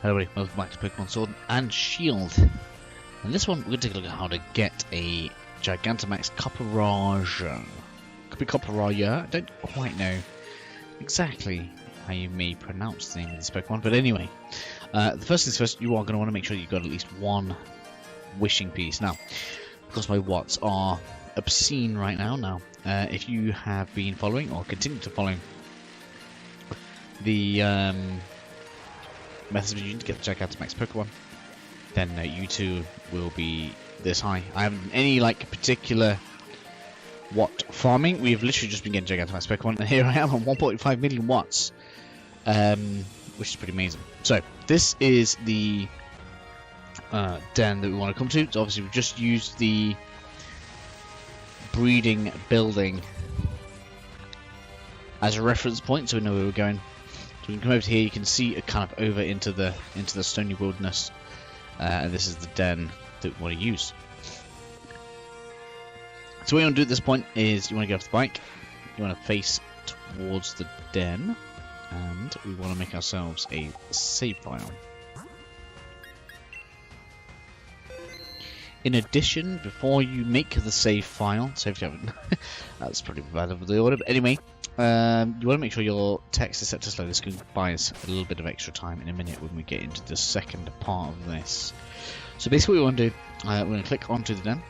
Hello everybody, welcome back to Pokemon Sword and Shield. In this one, we're going to take a look at how to get a Gigantamax Copperajah. Could be Copperajah, I don't quite know exactly how you may pronounce the name of this Pokemon, but anyway. The first things first, you are going to want to make sure you've got at least one wishing piece. Now, because my watts are obscene right now, if you have been following or continue to follow the methods you need to get the Gigantamax Pokemon, then you too will be this high. I haven't done any particular watt farming. We've literally just been getting Gigantamax Pokemon, and here I am on 1.5 million watts, which is pretty amazing. So this is the den that we want to come to. So obviously we've just used the breeding building as a reference point, so we know where we're going. So we can come over to here. You can see it kind of over into the stony wilderness, and this is the den that we want to use. So what you want to do at this point is you want to get off the bike, you want to face towards the den, and we want to make ourselves a save file. In addition, before you make the save file, that's pretty bad of the order, but anyway, you want to make sure your text is set to slow. This can buy us a little bit of extra time in a minute when we get into the second part of this. So basically what we want to do, we're going to click onto the den.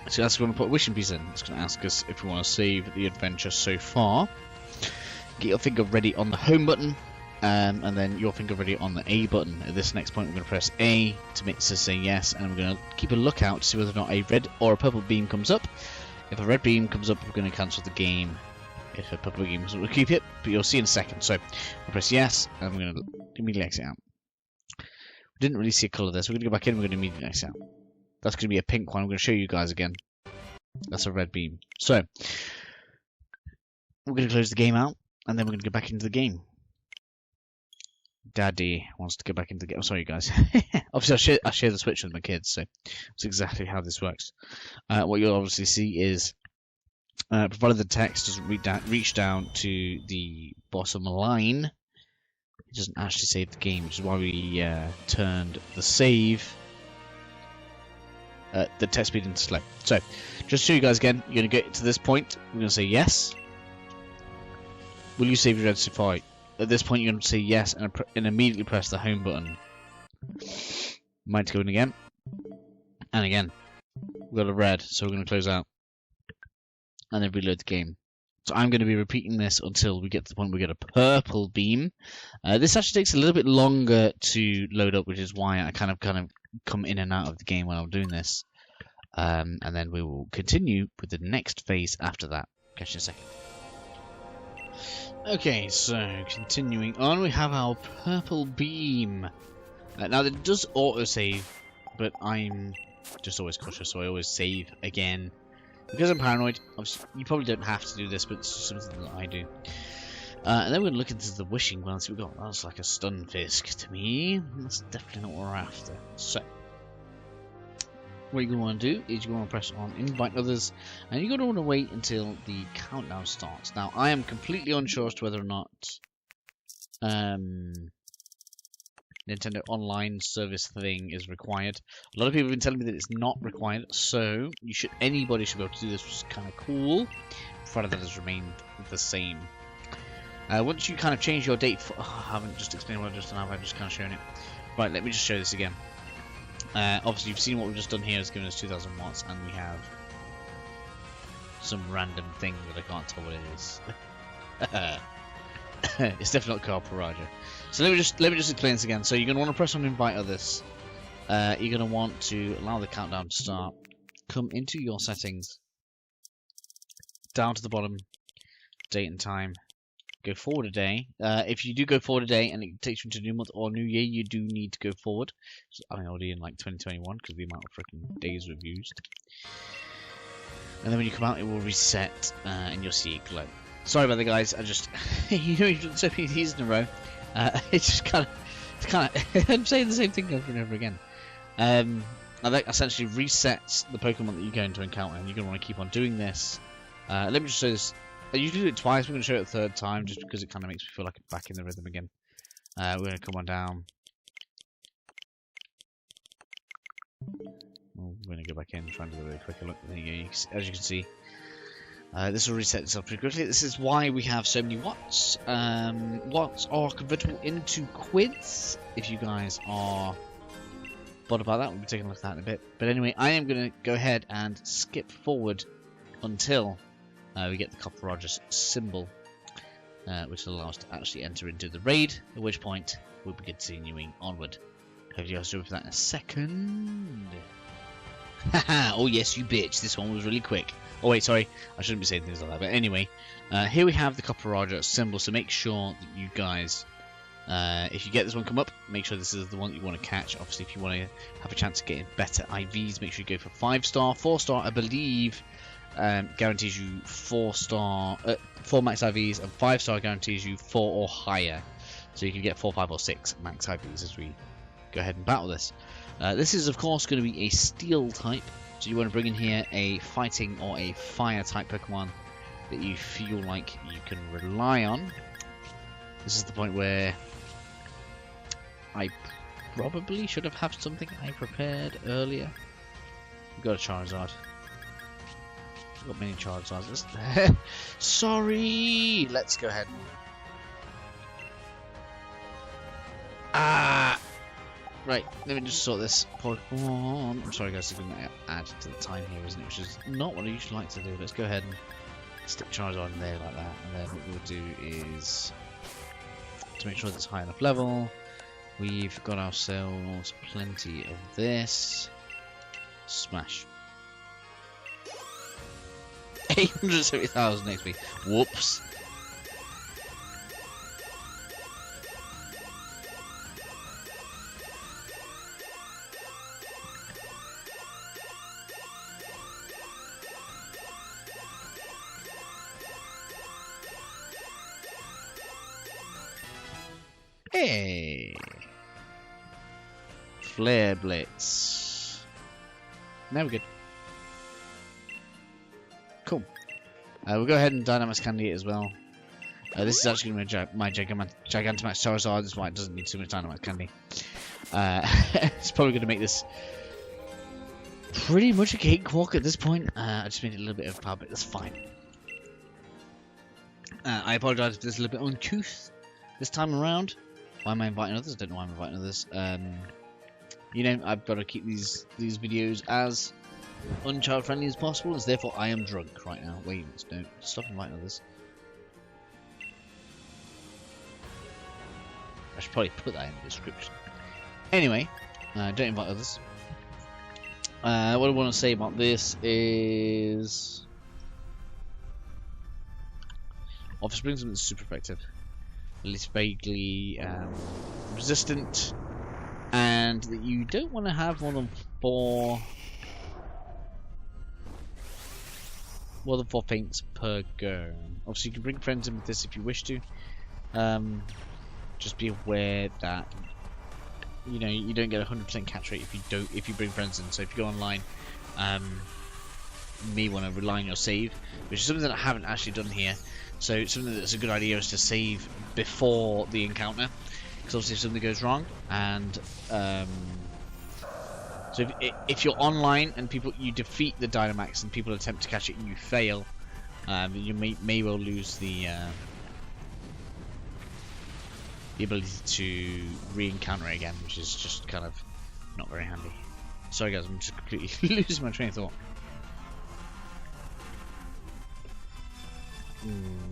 So that's going to put a wishing piece in. It's going to ask us if we want to save the adventure so far. Get your finger ready on the home button, and then your finger ready on the A button. At this next point we're going to press A to say yes, and we're going to keep a lookout to see whether or not a red or a purple beam comes up. If a red beam comes up, we're going to cancel the game. If a purple beam comes up, we'll keep it, but you'll see in a second. So we'll press yes, and we're going to immediately exit out. We didn't really see a colour there, so we're going to go back in and we're going to immediately exit out. That's going to be a pink one. I'm going to show you guys again. That's a red beam. So we're going to close the game out, and then we're going to go back into the game. Daddy wants to go back into the game. I'm sorry, guys. Obviously, I share the Switch with my kids, so that's exactly how this works. What you'll obviously see is, provided the text doesn't reach down to the bottom line, it doesn't actually save the game, which is why we turned the save, the text speed into slow. So, just to show you guys again, you're going to get to this point, we're going to say yes. Will you save your red Safari? At this point, you're going to say yes and immediately press the home button. Might go in again. And again. We've got a red, so we're going to close out. And then reload the game. So I'm going to be repeating this until we get to the point where we get a purple beam. This actually takes a little bit longer to load up, which is why I kind of come in and out of the game when I'm doing this. And then we will continue with the next phase after that. Catch you in a second. Okay, so continuing on, we have our purple beam. Now it does autosave, but I'm just always cautious, so I always save again. Because I'm paranoid, you probably don't have to do this, but it's just something that I do. And then we're going to look into the wishing one. So we've got, that's like a Stunfisk to me. That's definitely not what we're after. So, what you're going to want to do is you're going to press on invite others, and you're going to want to wait until the countdown starts. Now, I am completely unsure as to whether or not Nintendo Online service thing is required. A lot of people have been telling me that it's not required, so anybody should be able to do this, which is kind of cool, provided that has remained the same. Once you kind of change your date, I haven't just explained what I've just done, I've just kind of shown it. Right, let me just show this again. Obviously, you've seen what we've just done here has given us 2,000 watts, and we have some random thing that I can't tell what it is. It's definitely not Copperajah. So let me just explain this again. So you're going to want to press on invite others. You're going to want to allow the countdown to start. Come into your settings, down to the bottom, date and time. Go forward a day. If you do go forward a day and it takes you into a new month or new year, you do need to go forward. So I'm already in 2021 because of the amount of freaking days we've used. And then when you come out, it will reset and you'll see it glow. Sorry about that, guys. I just you've done so many of these in a row. It's just kind of I'm saying the same thing over and over again. That essentially resets the Pokemon that you're going to encounter, and you're going to want to keep on doing this. Let me just show this. I usually do it twice. We're going to show it a third time just because it kind of makes me feel like I'm back in the rhythm again. We're going to come on down. We're going to go back in and try and do a really quick look. There you go. As you can see, this will reset itself pretty quickly. This is why we have so many watts. Watts are convertible into quids. If you guys are bothered about that, we'll be taking a look at that in a bit. But anyway, I am going to go ahead and skip forward until we get the Copperajah symbol, which will allow us to actually enter into the raid, at which point we'll be continuing onward. Hope you guys will do for that in a second. Haha, oh yes you bitch, this one was really quick. Oh wait, sorry, I shouldn't be saying things like that, but anyway, here we have the Copperajah symbol, so make sure that you guys, if you get this one come up, make sure this is the one that you want to catch. Obviously, if you want to have a chance of getting better IVs, make sure you go for 5-star. 4-star, I believe, guarantees you 4 max IVs, and 5-star guarantees you 4 or higher. So you can get 4, 5, or 6 max IVs as we go ahead and battle this. This is, of course, going to be a steel type, so you want to bring in here a fighting or a fire type Pokemon that you feel like you can rely on. This is the point where I probably should have had something I prepared earlier. We've got a Charizard. We've got many Charizards. Sorry! Let's go ahead. Right, let me just sort this Pokemon. I'm sorry guys, I'm going to add to the time here, isn't it? Which is not what I usually like to do. Let's go ahead and stick Charizard in there like that. And then what we'll do is, to make sure that it's high enough level, we've got ourselves plenty of this. Smash. 870,000 XP. Whoops. Hey! Flare Blitz. Now we're good. Cool. We'll go ahead and Dynamax Candy it as well. This is actually going to be my Gigantamax Charizard. This is why it doesn't need too much Dynamax Candy. It's probably going to make this pretty much a cakewalk at this point. I just made it a little bit of power, but that's fine. I apologise if this is a little bit uncouth this time around. Why am I inviting others? I don't know why I'm inviting others. You know, I've got to keep these videos as unchild friendly as possible, and therefore I am drunk right now. Wait, don't stop inviting others. I should probably put that in the description. Anyway, don't invite others. What I want to say about this is, Offspring is something that's super effective. At least vaguely resistant, and that you don't want to have more than 4 feints per go. Obviously, you can bring friends in with this if you wish to. Just be aware that you know you don't get 100% catch rate if you bring friends in. So if you go online, you may want to rely on your save, which is something that I haven't actually done here. So something that's a good idea is to save before the encounter, because obviously if something goes wrong, and so if you're online and you defeat the Dynamax and people attempt to catch it and you fail, you may well lose the ability to re-encounter it again, which is just kind of not very handy. Sorry guys, I'm just completely losing my train of thought.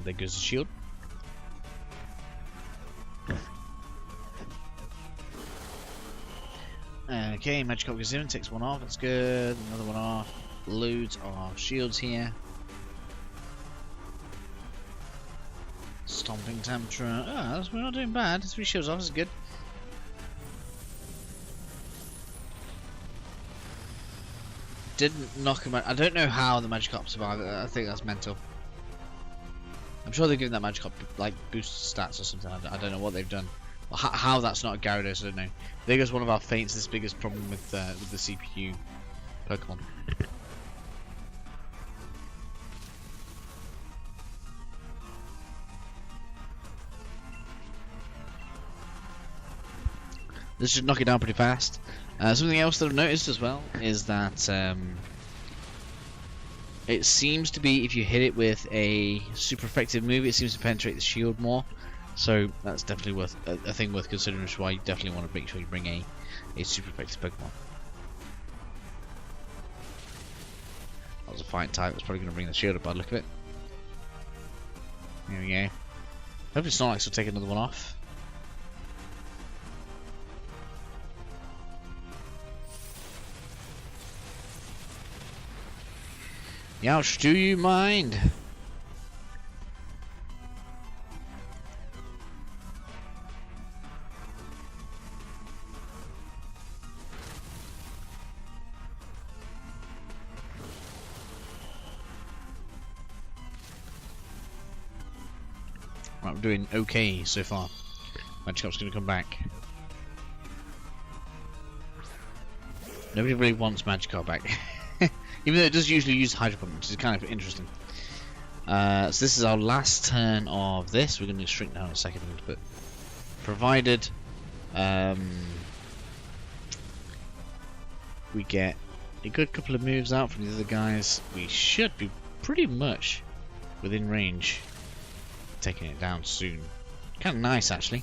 There goes the shield. Okay, Magikarp goes in, takes one off, that's good. Another one off. Loads of shields here. Stomping Tantrum. Oh, we're not doing bad. 3 shields off is good. Didn't knock him out. I don't know how the Magikarp survived. I think that's mental. I'm sure they're giving that Magikarp like boost stats or something. I don't know what they've done. How that's not a Gyarados, I don't know. There goes one of our feints. This biggest problem with the CPU Pokemon. This should knock it down pretty fast. Something else that I've noticed as well is that it seems to be, if you hit it with a super effective move, it seems to penetrate the shield more. So that's definitely worth a thing worth considering, which is why you definitely want to make sure you bring a super effective Pokemon. That was a fight type. That's probably going to bring the shield up by the look of it. There we go. Hopefully Snorlax will take another one off. Youch, do you mind? Right, we're doing okay so far. Magikarp's going to come back. Nobody really wants Magikarp back. Even though it does usually use Hydro Pump, which is kind of interesting. So this is our last turn of this. We're going to shrink down in a second, but provided we get a good couple of moves out from the other guys, we should be pretty much within range of taking it down soon. Kind of nice, actually.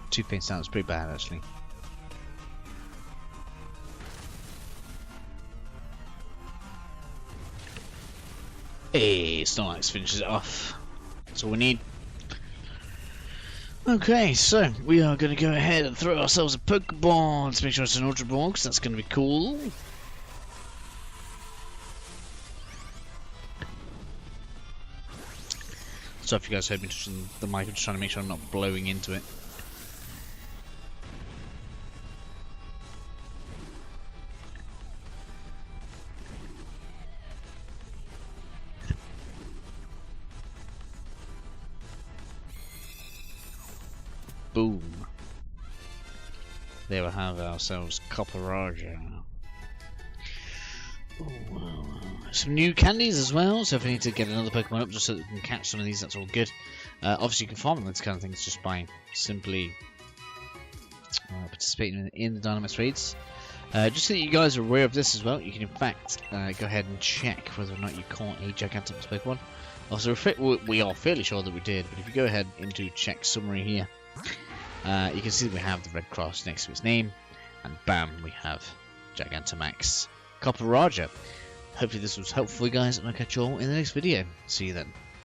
Two-Pain sounds pretty bad, actually. Hey, Snorlax finishes it off. That's all we need. Okay, so we are going to go ahead and throw ourselves a Pokeball. Let's make sure it's an Ultra Ball, because that's going to be cool. So if you guys heard me touching the mic, I'm just trying to make sure I'm not blowing into it. Boom. There we have ourselves Copperajah. Some new candies as well, so if we need to get another Pokemon up just so that we can catch some of these, that's all good. Obviously you can farm these kind of things just by simply participating in the Dynamax raids. Just so that you guys are aware of this as well, you can in fact go ahead and check whether or not you caught a Gigantamax Pokemon. Also, we are fairly sure that we did, but if you go ahead into check summary here, you can see that we have the red cross next to its name, and bam, we have Gigantamax Copperajah. Hopefully this was helpful for you guys, and I'll catch you all in the next video. See you then.